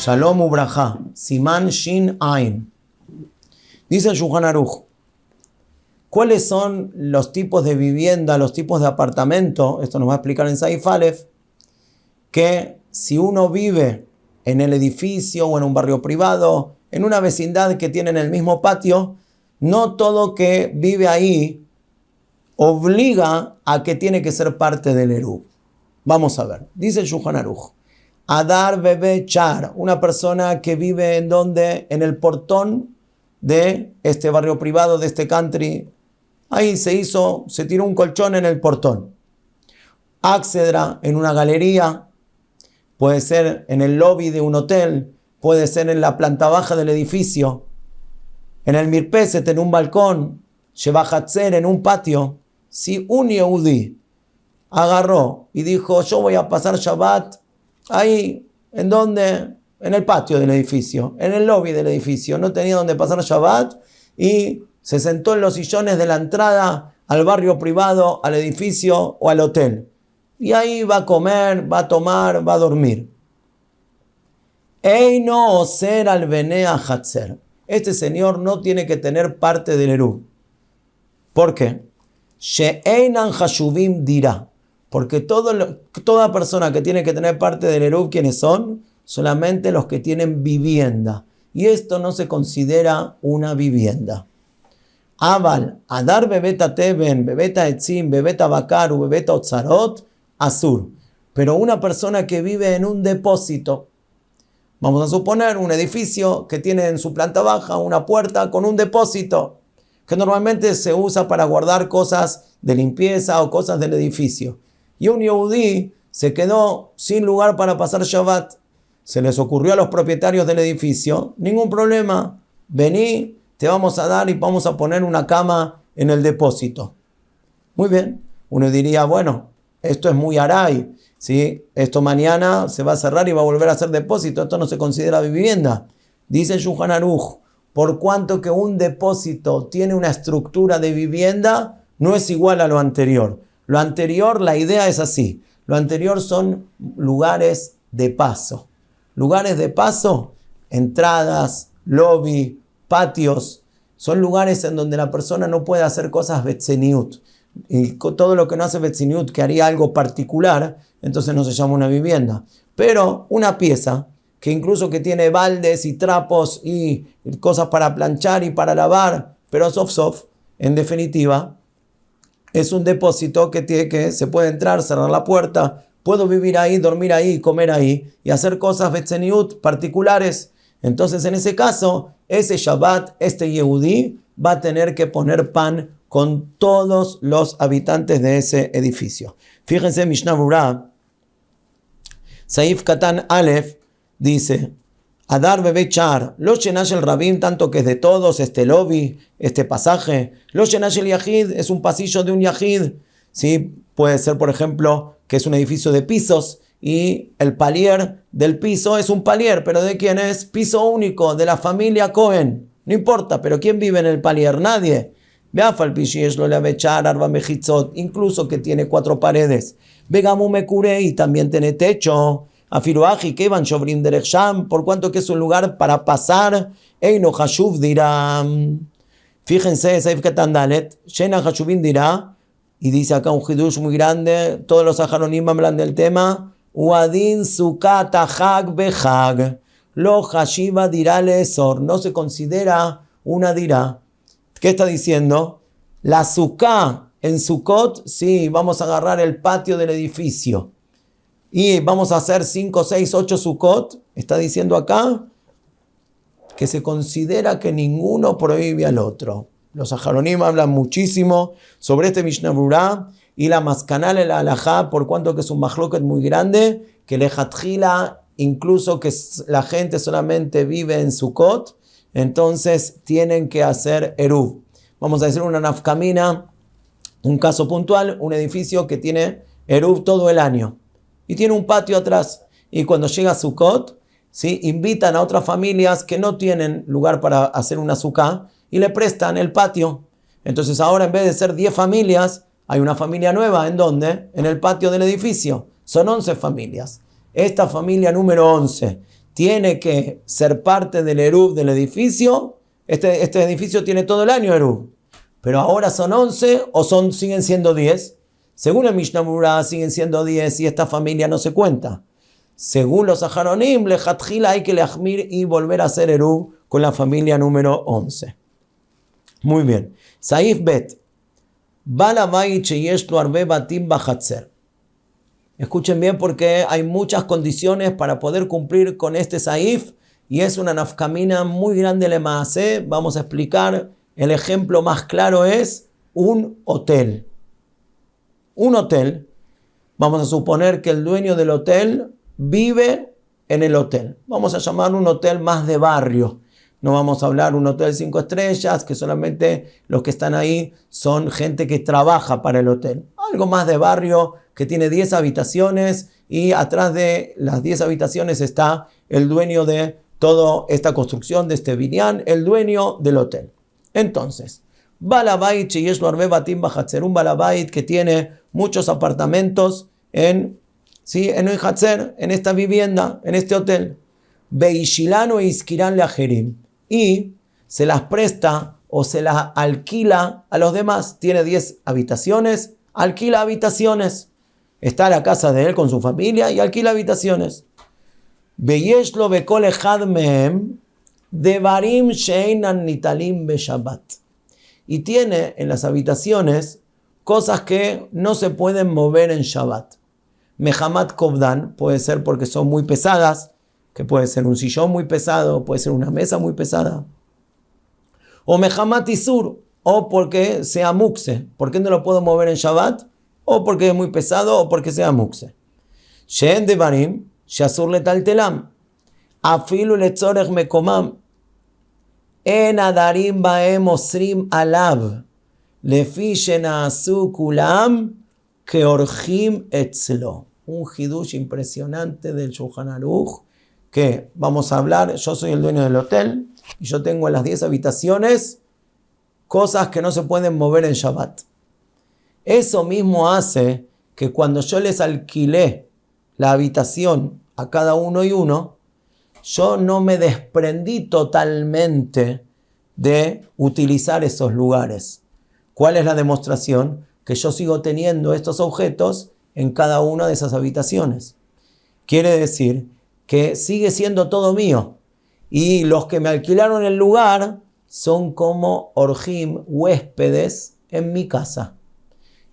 Shalom Ubraja, Siman Shin Ain. Dice el Shulchan Aruch, ¿cuáles son los tipos de vivienda, los tipos de apartamento? Esto nos va a explicar en Saif Aleph, que si uno vive en el edificio o en un barrio privado, en una vecindad que tienen el mismo patio, no todo que vive ahí obliga a que tiene que ser parte del Eruv. Vamos a ver, dice el Shulchan Aruch, Adar Bebe Char, una persona que vive en donde, en el portón de este barrio privado, de este country, ahí se tiró un colchón en el portón. Accedra en una galería, puede ser en el lobby de un hotel, puede ser en la planta baja del edificio, en el Mirpeset, en un balcón, Shebachatzer, en un patio. Si un Yehudi agarró y dijo, yo voy a pasar Shabbat ahí, ¿en dónde? En el patio del edificio, en el lobby del edificio, no tenía donde pasar Shabbat y se sentó en los sillones de la entrada al barrio privado, al edificio o al hotel. Y ahí va a comer, va a tomar, va a dormir. Eino oser al benea hatzer. Este señor no tiene que tener parte del Eruv. ¿Por qué? She'einan hashuvim dirá. Porque toda persona que tiene que tener parte del Eruv, ¿quiénes son? Solamente los que tienen vivienda. Y esto no se considera una vivienda. Aval, Adar bebeta teben, bebeta etzim, bebeta bakaru, bebeta otzarot, azur. Pero una persona que vive en un depósito, vamos a suponer un edificio que tiene en su planta baja una puerta con un depósito, que normalmente se usa para guardar cosas de limpieza o cosas del edificio. Y un Yehudí se quedó sin lugar para pasar Shabbat. Se les ocurrió a los propietarios del edificio, ningún problema, vení, te vamos a dar y vamos a poner una cama en el depósito. Muy bien, uno diría, bueno, esto es muy aray, ¿sí? Esto mañana se va a cerrar y va a volver a ser depósito, esto no se considera vivienda. Dice el Shulchan Aruch, por cuanto que un depósito tiene una estructura de vivienda, no es igual a lo anterior. Lo anterior, la idea es así, lo anterior son lugares de paso. Lugares de paso, entradas, lobby, patios, son lugares en donde la persona no puede hacer cosas betzeniut. Y todo lo que no hace betzeniut, que haría algo particular, entonces no se llama una vivienda. Pero una pieza, que incluso que tiene baldes y trapos y cosas para planchar y para lavar, pero sof, en definitiva, es un depósito que se puede entrar, cerrar la puerta, puedo vivir ahí, dormir ahí, comer ahí y hacer cosas betzeniut particulares. Entonces en ese caso, ese Shabbat, este Yehudí va a tener que poner pan con todos los habitantes de ese edificio. Fíjense, Mishnah Berurah, Saif Katan Aleph, dice, Adar Bebe Char, Lo Shenash el Rabim, tanto que es de todos, este lobby, este pasaje. Lo Shenash el Yahid, es un pasillo de un Yahid. ¿Sí? Puede ser, por ejemplo, que es un edificio de pisos y el palier del piso es un palier, pero ¿de quién es? Piso único, de la familia Cohen. No importa, pero ¿quién vive en el palier? Nadie. Incluso que tiene 4 paredes. Vegamu Mekure, y también tiene techo. Afiruaji, que van Shovrim Derecham, por cuanto que es un lugar para pasar. Eino Hashuv dirá. Fíjense, Saif Ketandalet, Shena Hashuvim dirá. Y dice acá un hidush muy grande, todos los ajaronim hablan del tema. Uadin sukat hag behag. Lo hashiva dirá lesor. No se considera una dirá. ¿Qué está diciendo? La suká en Sukkot, sí, vamos a agarrar el patio del edificio. Y vamos a hacer 5, 6, 8 Sukkot. Está diciendo acá que se considera que ninguno prohíbe al otro. Los ajaronim hablan muchísimo sobre este Mishnah Berurah y la mascanal el alajá, por cuanto que es un mahloket muy grande, que le hatjila, incluso que la gente solamente vive en Sukkot, entonces tienen que hacer eruv. Vamos a decir una nafkamina, un caso puntual, un edificio que tiene eruv todo el año y tiene un patio atrás. Y cuando llega Sukkot, ¿sí? Invitan a otras familias que no tienen lugar para hacer una sukkah y le prestan el patio. Entonces ahora en vez de ser 10 familias, hay una familia nueva. ¿En dónde? En el patio del edificio. Son 11 familias. Esta familia número 11 tiene que ser parte del eruv del edificio. Este edificio tiene todo el año eruv. Pero ahora son 11 o siguen siendo 10. Según el Mishnah Berurah siguen siendo 10 y esta familia no se cuenta. Según los Aharonim, lejatjila hay que leachmir y volver a hacer eruv con la familia número 11. Muy bien. Saif Bet. Balabait sheyeshlo arbe batim bachatzer. Escuchen bien porque hay muchas condiciones para poder cumplir con este saif y es una nafkamina muy grande le maaseh. Vamos a explicar. El ejemplo más claro es un hotel. Un hotel. Vamos a suponer que el dueño del hotel vive en el hotel. Vamos a llamar un hotel más de barrio. No vamos a hablar un hotel 5 estrellas, que solamente los que están ahí son gente que trabaja para el hotel. Algo más de barrio, que tiene 10 habitaciones y atrás de las 10 habitaciones está el dueño de toda esta construcción, de este binyan, el dueño del hotel. Entonces, balabait sheyeshlo arbe batim bachatzer, un balabait que tiene muchos apartamentos en el Hatzer, en esta vivienda, en este hotel. Beishilano e iskiran leajerim. Y se las presta o se las alquila a los demás. Tiene 10 habitaciones, alquila habitaciones. Está en la casa de él con su familia y alquila habitaciones. Beyeshlo bekol echad mehem devarim sheinan nitalim beshabbat. Y tiene en las habitaciones cosas que no se pueden mover en Shabbat. Mehamat Kovdan, puede ser porque son muy pesadas, que puede ser un sillón muy pesado, puede ser una mesa muy pesada. O Mehamat Isur, o porque sea mukse. ¿Por qué no lo puedo mover en Shabbat? O porque es muy pesado, o porque sea mukse. She'en devarim, she'asur letaltelam. Afilu letzorech mekomam. En adarim baem osrim alav. Lefi shenaasu kulam. Que orjim etzlo. Un hidush impresionante del Shulchan Aruch, que vamos a hablar. Yo soy el dueño del hotel y yo tengo en las 10 habitaciones cosas que no se pueden mover en Shabbat. Eso mismo hace que cuando yo les alquilé la habitación a cada uno y uno, yo no me desprendí totalmente de utilizar esos lugares. ¿Cuál es la demostración? Que yo sigo teniendo estos objetos en cada una de esas habitaciones. Quiere decir que sigue siendo todo mío. Y los que me alquilaron el lugar son como orjim, huéspedes en mi casa.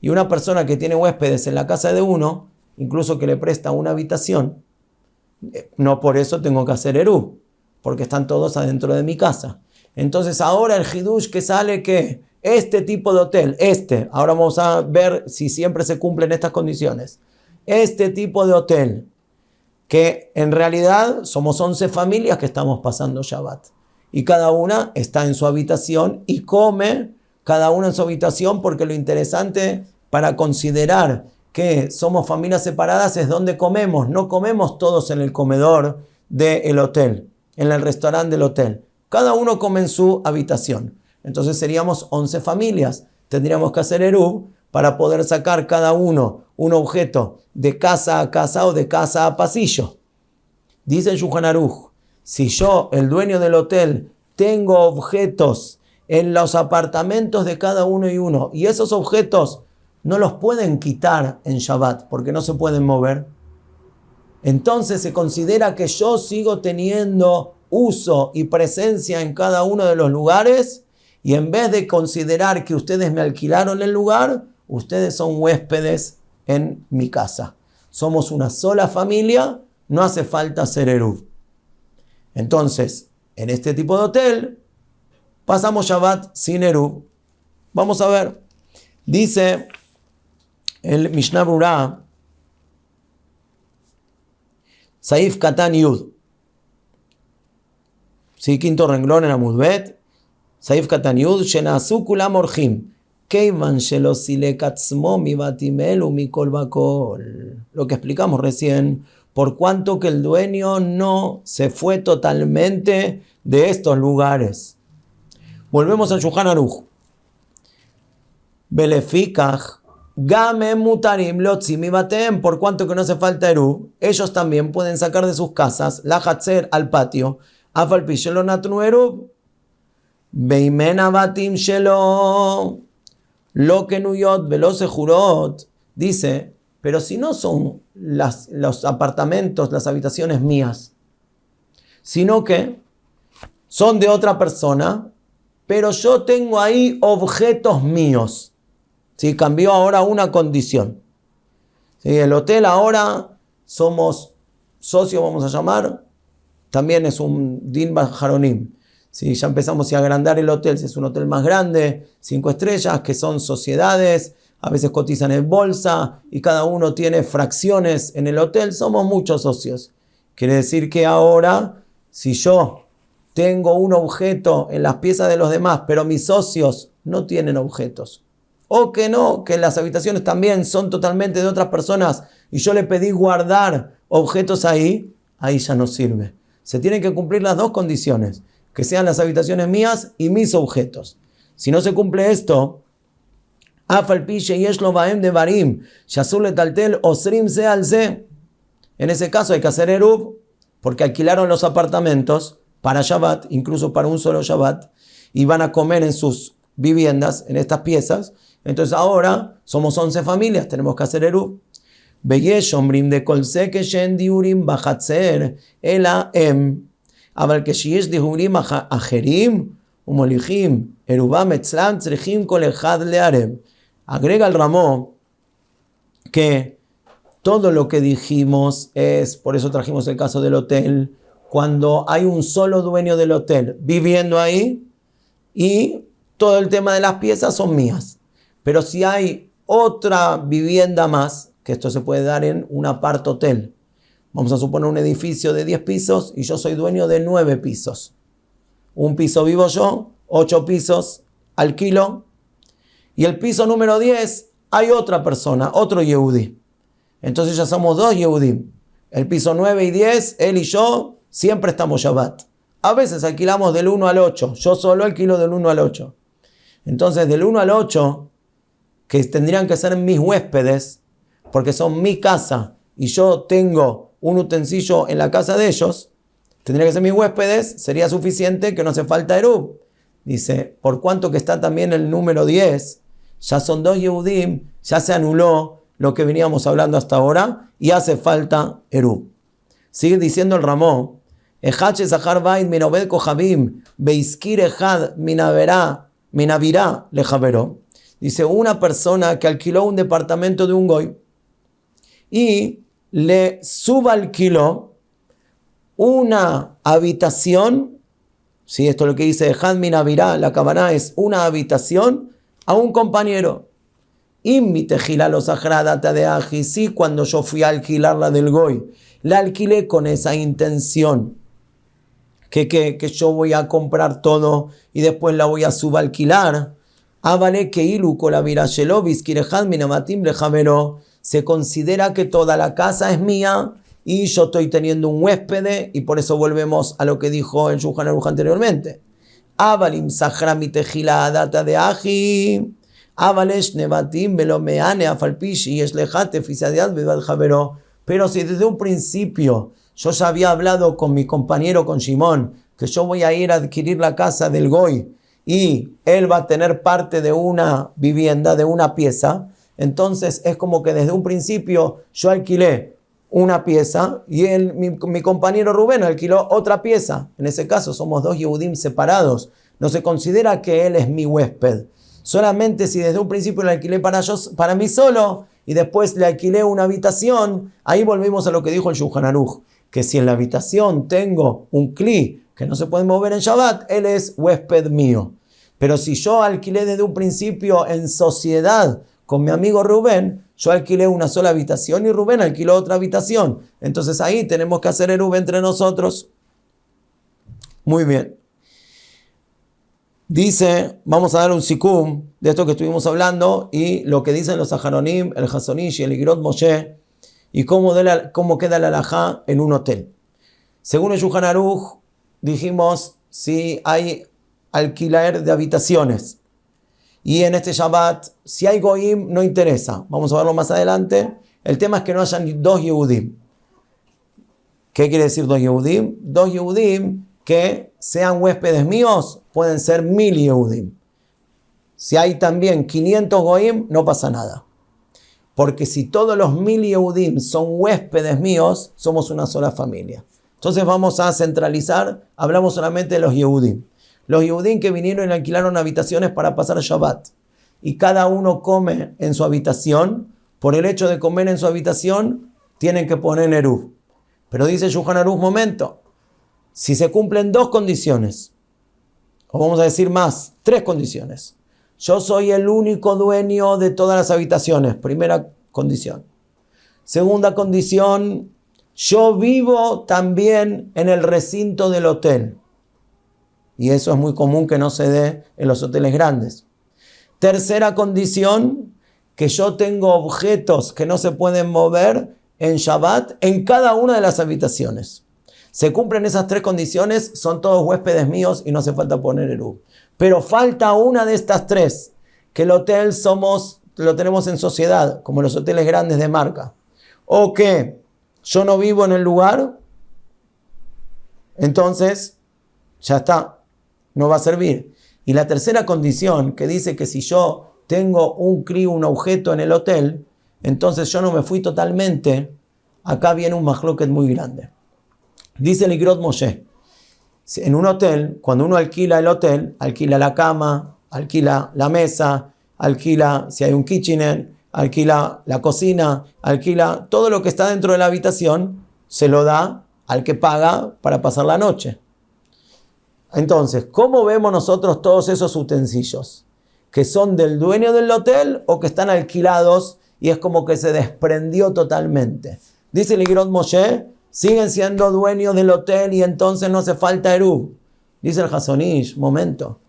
Y una persona que tiene huéspedes en la casa de uno, incluso que le presta una habitación, no por eso tengo que hacer eruv, porque están todos adentro de mi casa. Entonces ahora el hidush que sale que este tipo de hotel, ahora vamos a ver si siempre se cumplen estas condiciones. Este tipo de hotel, que en realidad somos 11 familias que estamos pasando Shabbat. Y cada una está en su habitación y come cada una en su habitación, porque lo interesante para considerar que somos familias separadas es donde comemos. No comemos todos en el comedor del hotel, en el restaurante del hotel. Cada uno come en su habitación. Entonces seríamos 11 familias. Tendríamos que hacer eruv para poder sacar cada uno un objeto de casa a casa o de casa a pasillo. Dice el Shulchan Aruch, si yo, el dueño del hotel, tengo objetos en los apartamentos de cada uno y uno, y esos objetos no los pueden quitar en Shabbat porque no se pueden mover, entonces se considera que yo sigo teniendo uso y presencia en cada uno de los lugares. Y en vez de considerar que ustedes me alquilaron el lugar, ustedes son huéspedes en mi casa. Somos una sola familia, no hace falta hacer eruv. Entonces, en este tipo de hotel, pasamos Shabbat sin eruv. Vamos a ver. Dice el Mishnah Berurah, Saif Katan Yud. Sí, quinto renglón en Amud Bet. Saif Katan Yud, Shenasu Kulam Orjim. Keivan Shelo Silek Atzmo Mi Batimel Mi Kol Bakol. Lo que explicamos recién, por cuanto que el dueño no se fue totalmente de estos lugares. Volvemos al Shulchan Aruch. Belefikach Game mutarim lotzi mi batem, por cuanto que no hace falta eruv, ellos también pueden sacar de sus casas la hatzer al patio, afalpi shelo natnu eruv, beimena batim shelo, lo que nuyot velo sejurot, dice, pero si no son los apartamentos, las habitaciones mías, sino que son de otra persona, pero yo tengo ahí objetos míos. ¿Sí? Cambió ahora una condición. ¿Sí? El hotel ahora somos socios, vamos a llamar, también es un din bajaronim. ¿Sí? Ya empezamos a agrandar el hotel, si es un hotel más grande, 5 estrellas, que son sociedades, a veces cotizan en bolsa y cada uno tiene fracciones en el hotel, somos muchos socios. Quiere decir que ahora, si yo tengo un objeto en las piezas de los demás, pero mis socios no tienen objetos, o que no, que las habitaciones también son totalmente de otras personas y yo le pedí guardar objetos ahí ya no sirve. Se tienen que cumplir las dos condiciones, que sean las habitaciones mías y mis objetos. Si no se cumple esto, en ese caso hay que hacer eruv, porque alquilaron los apartamentos para Shabbat, incluso para un solo Shabbat, y van a comer en sus viviendas, en estas piezas. Entonces ahora somos 11 familias, tenemos que hacer eruv. Beyesh omrim de kolse que shen diurim bachatzer ela אבל כשיש דיבורים אחרים ומוליכים עירובם אצלם צריכים כל אחד לערב. Agrega el Ramón que todo lo que dijimos es, por eso trajimos el caso del hotel, cuando hay un solo dueño del hotel viviendo ahí y todo el tema de las piezas son mías. Pero si hay otra vivienda más, que esto se puede dar en un apart hotel, vamos a suponer un edificio de 10 pisos y yo soy dueño de 9 pisos. Un piso vivo yo, 8 pisos alquilo, y el piso número 10 hay otra persona, otro Yehudí. Entonces ya somos 2 Yehudim. El piso 9 y 10, él y yo, siempre estamos Shabbat. A veces alquilamos del 1 al 8. Yo solo alquilo del 1 al 8. Entonces del 1 al 8, que tendrían que ser mis huéspedes, porque son mi casa, y yo tengo un utensilio en la casa de ellos, tendría que ser mis huéspedes, sería suficiente que no hace falta eruv. Dice, por cuanto que está también el número 10, ya son 2 Yehudim, ya se anuló lo que veníamos hablando hasta ahora, y hace falta eruv. Sigue diciendo el Ramón, Ehache Zahar Bait Minobed Kohabim, Beiskir Ehad Minavirá Lejaveró. Dice, una persona que alquiló un departamento de un goy y le subalquiló una habitación, ¿sí? Esto es lo que dice Ehad Minavirá, la cabana es una habitación a un compañero. Y mi tejila los sagrada de aji, sí, cuando yo fui a alquilarla del goy, la alquilé con esa intención, que yo voy a comprar todo y después la voy a subalquilar. Vale que ilu kolavira shelovis kirejad minamatim lejamero. Se considera que toda la casa es mía y yo estoy teniendo un huésped, y por eso volvemos a lo que dijo el Shulchan Aruch anteriormente. Avalim sahra mi tejila data de aji. Pero si desde un principio yo ya había hablado con mi compañero, con Shimon, que yo voy a ir a adquirir la casa del Goy y él va a tener parte de una vivienda, de una pieza, entonces es como que desde un principio yo alquilé una pieza y mi compañero Rubén alquiló otra pieza. En ese caso somos 2 Yehudim separados. No se considera que él es mi huésped. Solamente si desde un principio le alquilé para mí solo y después le alquilé una habitación, ahí volvimos a lo que dijo el Shulchan Aruch, que si en la habitación tengo un kli que no se puede mover en Shabbat, él es huésped mío. Pero si yo alquilé desde un principio en sociedad con mi amigo Rubén, yo alquilé una sola habitación y Rubén alquiló otra habitación. Entonces ahí tenemos que hacer eruv entre nosotros. Muy bien. Dice, vamos a dar un sikum de esto que estuvimos hablando y lo que dicen los Aharonim, el Hasonish y el Igrot Moshe, y cómo queda la halajá en un hotel. Según el Shulchan Aruch, dijimos, si hay alquiler de habitaciones Y en este Shabbat, si hay Goim, no interesa. Vamos a verlo más adelante. El tema es que no hayan dos Yehudim. ¿Qué quiere decir dos Yehudim? Dos Yehudim que sean huéspedes míos, pueden ser 1000 Yehudim. Si hay también 500 Goim, no pasa nada. Porque si todos los 1000 Yehudim son huéspedes míos, somos una sola familia. Entonces vamos a centralizar, hablamos solamente de los Yehudim. Los Yehudim que vinieron y alquilaron habitaciones para pasar Shabbat. Y cada uno come en su habitación. Por el hecho de comer en su habitación, tienen que poner Eruv. Pero dice Shulchan Aruch, momento. Si se cumplen dos condiciones, o vamos a decir más, 3 condiciones. Yo soy el único dueño de todas las habitaciones. Primera condición. Segunda condición, yo vivo también en el recinto del hotel. Y eso es muy común que no se dé en los hoteles grandes. Tercera condición, que yo tengo objetos que no se pueden mover en Shabbat en cada una de las habitaciones. Se cumplen esas 3 condiciones, son todos huéspedes míos y no hace falta poner Eruv. Pero falta una de estas 3, que el hotel lo tenemos en sociedad, como los hoteles grandes de marca. O que yo no vivo en el lugar, entonces ya está, no va a servir. Y la tercera condición, que dice que si yo tengo un objeto en el hotel, entonces yo no me fui totalmente, acá viene un mahloket muy grande. Dice el Igrot Moshe, en un hotel, cuando uno alquila el hotel, alquila la cama, alquila la mesa, alquila, si hay un kitchener, alquila la cocina, alquila todo lo que está dentro de la habitación, se lo da al que paga para pasar la noche. Entonces, ¿cómo vemos nosotros todos esos utensilios? ¿Que son del dueño del hotel o que están alquilados y es como que se desprendió totalmente? Dice el Igrot Moshe, siguen siendo dueños del hotel y entonces no hace falta Eruv. Dice el Chazon Ish, momento.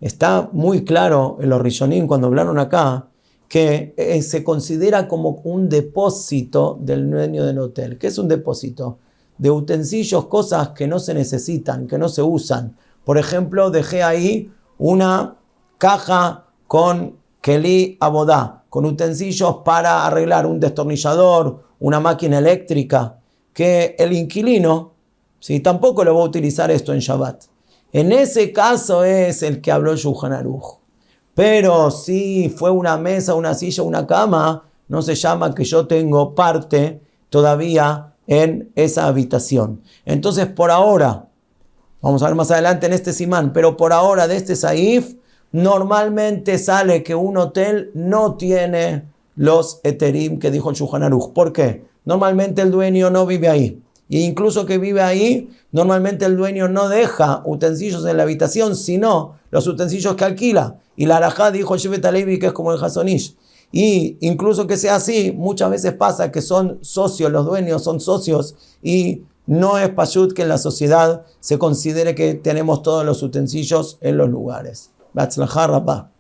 Está muy claro en los Rishonim cuando hablaron acá que se considera como un depósito del dueño del hotel. ¿Qué es un depósito? De utensilios, cosas que no se necesitan, que no se usan. Por ejemplo, dejé ahí una caja con Keli Abodá, con utensilios para arreglar un destornillador, una máquina eléctrica, que el inquilino, ¿sí?, tampoco lo va a utilizar esto en Shabbat. En ese caso es el que habló Shulchan Aruch. Pero si fue una mesa, una silla, una cama, no se llama que yo tengo parte todavía en esa habitación. Entonces, por ahora, vamos a ver más adelante en este simán, pero por ahora de este saif, normalmente sale que un hotel no tiene los eterim que dijo el Shulchan Aruch. ¿Por qué? Normalmente el dueño no vive ahí. E incluso que vive ahí, normalmente el dueño no deja utensilios en la habitación, sino los utensilios que alquila. Y la halajá dijo Shevet HaLevi que es como el Chazon Ish. Y incluso que sea así, muchas veces pasa que son socios, los dueños son socios y no es pashut que en la sociedad se considere que tenemos todos los utensilios en los lugares. Batzlachá Rabá.